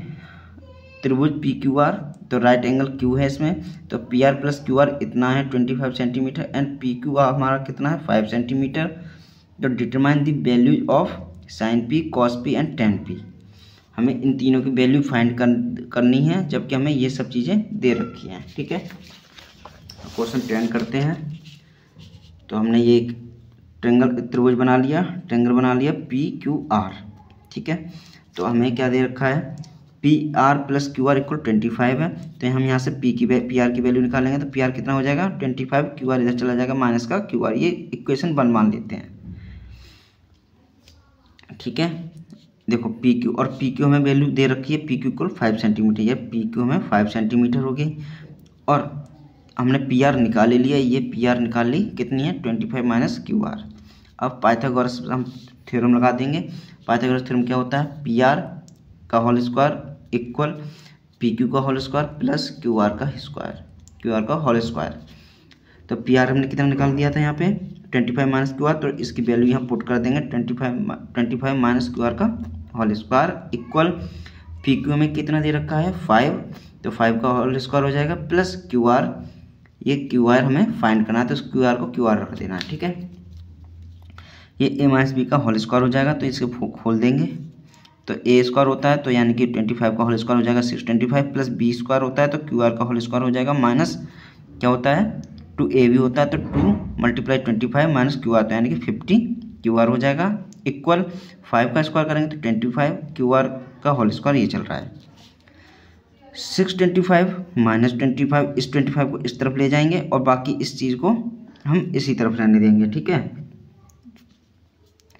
Speaker 1: त्रिभुज PQR, तो राइट एंगल Q है इसमें, तो PR प्लस QR इतना है 25 सेंटीमीटर एंड PQR हमारा कितना है 5 सेंटीमीटर। तो determine the value of sin P cos P and tan P। हमें इन तीनों की वैल्यू फाइंड करनी है, जबकि हमें ये सब चीज़ें दे रखी हैं, ठीक है। क्वेश्चन 10 करते हैं। तो हमने ये एक त्रिभुज बना लिया, ट्रायंगल बना लिया PQR, ठीक है। तो हमें क्या दे रखा है? PR प्लस QR इक्वल 25 है, तो हम यहाँ से PR की वैल्यू निकालेंगे तो PR कितना हो जाएगा 25, QR इधर चला जाएगा माइनस का QR, ये इक्वेशन 1 मान लेते हैं, ठीक है। देखो PQ और PQ हमें वैल्यू दे रखी है, PQ इक्वल 5 सेंटीमीटर, ये PQ हमें 5 सेंटीमीटर हो गई और हमने PR निकाल लिया, ये PR निकाल ली कितनी है 25 माइनस QR। अब पाइथागोरस हम थ्योरम लगा देंगे। पाइथागोरस थ्योरम क्या होता है? PR का होल स्क्वायर इक्वल PQ का होल स्क्वायर प्लस QR का स्क्वायर, QR का होल स्क्वायर। तो PR हमने कितना निकाल दिया था यहाँ पे 25 माइनस QR, तो इसकी वैल्यू यहाँ पुट कर देंगे 25 माइनस QR का होल स्क्वायर इक्वल PQ में कितना दे रखा है 5, तो 5 का होल स्क्वायर हो जाएगा प्लस QR, ये QR हमें फाइंड करना है तो उस QR को QR रख देना है, ठीक है। ये A माइनस B का होल स्क्वायर हो जाएगा, तो इसको खोल देंगे तो A स्क्वायर होता है तो यानी कि 25 का होल स्क्वायर हो जाएगा 625 प्लस B स्क्वायर होता है तो QR का होल स्क्वायर हो जाएगा माइनस क्या होता है 2AB होता है तो 2 मल्टीप्लाई 25 माइनस QR, तो यानी कि 50 QR हो जाएगा इक्वल 5 का स्क्वायर करेंगे तो 25 QR का होल स्क्वायर ये चल रहा है। 625 माइनस 25, इस 25 को इस तरफ ले जाएंगे और बाकी इस चीज़ को हम इसी तरफ रहने देंगे, ठीक है।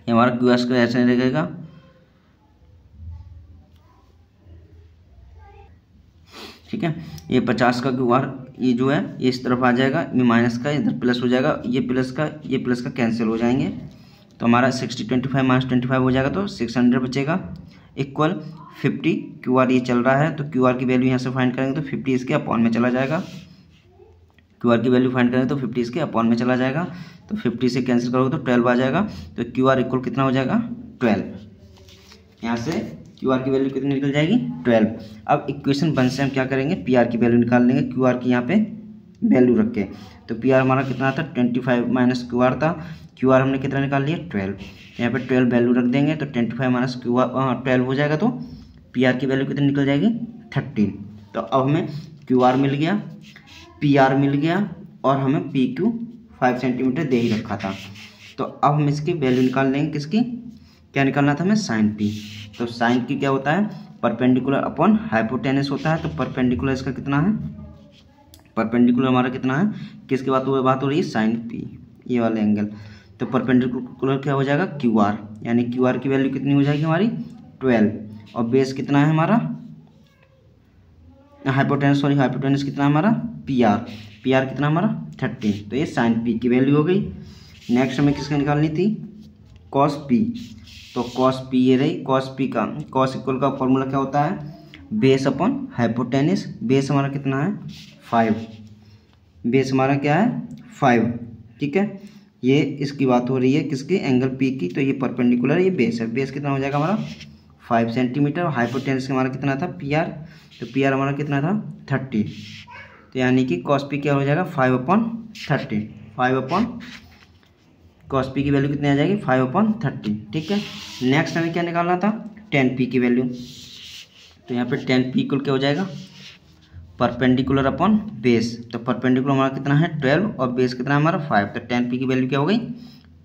Speaker 1: ये हमारा QR स्क्वायर ऐसे रहेगा, ठीक है। ये 50 का QR ये जो है ये इस तरफ आ जाएगा, ये माइनस का इधर प्लस हो जाएगा, ये प्लस का कैंसिल हो जाएंगे, तो हमारा 25 माइनस 25 हो जाएगा तो 600 बचेगा इक्वल 50 QR ये चल रहा है तो QR की वैल्यू यहाँ से फाइंड करेंगे तो 50 इसके अपॉन में चला जाएगा, QR की वैल्यू फाइंड करेंगे तो 50 इसके अपॉन में चला जाएगा, तो 50 से कैंसिल करोगे तो 12 आ जाएगा, तो QR इक्वल कितना हो जाएगा 12। यहाँ से QR की वैल्यू कितनी निकल जाएगी 12। अब इक्वेशन 1 से हम क्या करेंगे PR की वैल्यू निकाल लेंगे, QR की यहाँ पे वैल्यू रख के, तो PR हमारा कितना था 25 माइनस QR था, QR हमने कितना निकाल लिया 12, यहाँ पे 12 वैल्यू रख देंगे तो 25 माइनस QR 12 हो जाएगा, तो PR की वैल्यू कितनी निकल जाएगी 13। तो अब हमें QR मिल गया, PR मिल गया और हमें PQ 5 सेंटीमीटर दे ही रखा था, तो अब हम इसकी वैल्यू निकाल लेंगे, किसकी क्या निकालना था हमें sin P। तो sin P क्या होता है परपेंडिकुलर अपॉन हाइपोटेनस होता है, तो परपेंडिकुलर इसका कितना है, परपेंडिकुलर हमारा कितना है, किसकी बात हो रही है sin P, ये वाला एंगल, तो परपेंडिकुलर क्या हो जाएगा QR, यानी QR की वैल्यू कितनी हो जाएगी हमारी 12 और बेस कितना है हमारा हाइपोटेनस कितना हमारा पी आर कितना हमारा 30। तो ये साइन पी की वैल्यू हो गई। नेक्स्ट हमें किसका निकालनी थी, कॉस पी। तो कॉस पी ये रही, कॉस पी का कॉस इक्वल का फॉर्मूला क्या होता है, बेस अपॉन हाइपोटेनस। बेस हमारा कितना है 5, बेस हमारा क्या है 5, ठीक है। ये इसकी बात हो रही है किसकी, एंगल पी की। तो ये परपेंडिकुलर, ये बेस है। बेस कितना हो जाएगा हमारा 5 सेंटीमीटर। हाइपोटेनस हमारा कितना था पी आर, तो पी आर हमारा कितना था 30। तो यानी कि कॉस पी क्या हो जाएगा 5/30, 5 कॉस पी की वैल्यू कितनी आ जाएगी 5/30, ठीक है। नेक्स्ट हमें क्या निकालना था, tan पी की वैल्यू। तो यहाँ पे tan पी इक्वल क्या हो जाएगा, परपेंडिकुलर अपॉन बेस। तो परपेंडिकुलर हमारा कितना है 12 और बेस कितना है हमारा 5। तो tan पी की वैल्यू क्या हो गई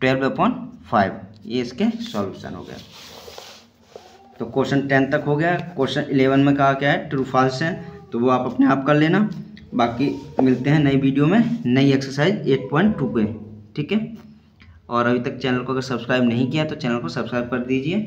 Speaker 1: 12/5। ये इसके सॉल्यूशन हो गया। तो क्वेश्चन 10 तक हो गया। क्वेश्चन 11 में कहा क्या है, ट्रू फॉल्स है, तो वो आप अपने आप कर लेना। बाकी मिलते हैं नई वीडियो में नई एक्सरसाइज 8.2 पे, ठीक है। और अभी तक चैनल को अगर सब्सक्राइब नहीं किया तो चैनल को सब्सक्राइब कर दीजिए।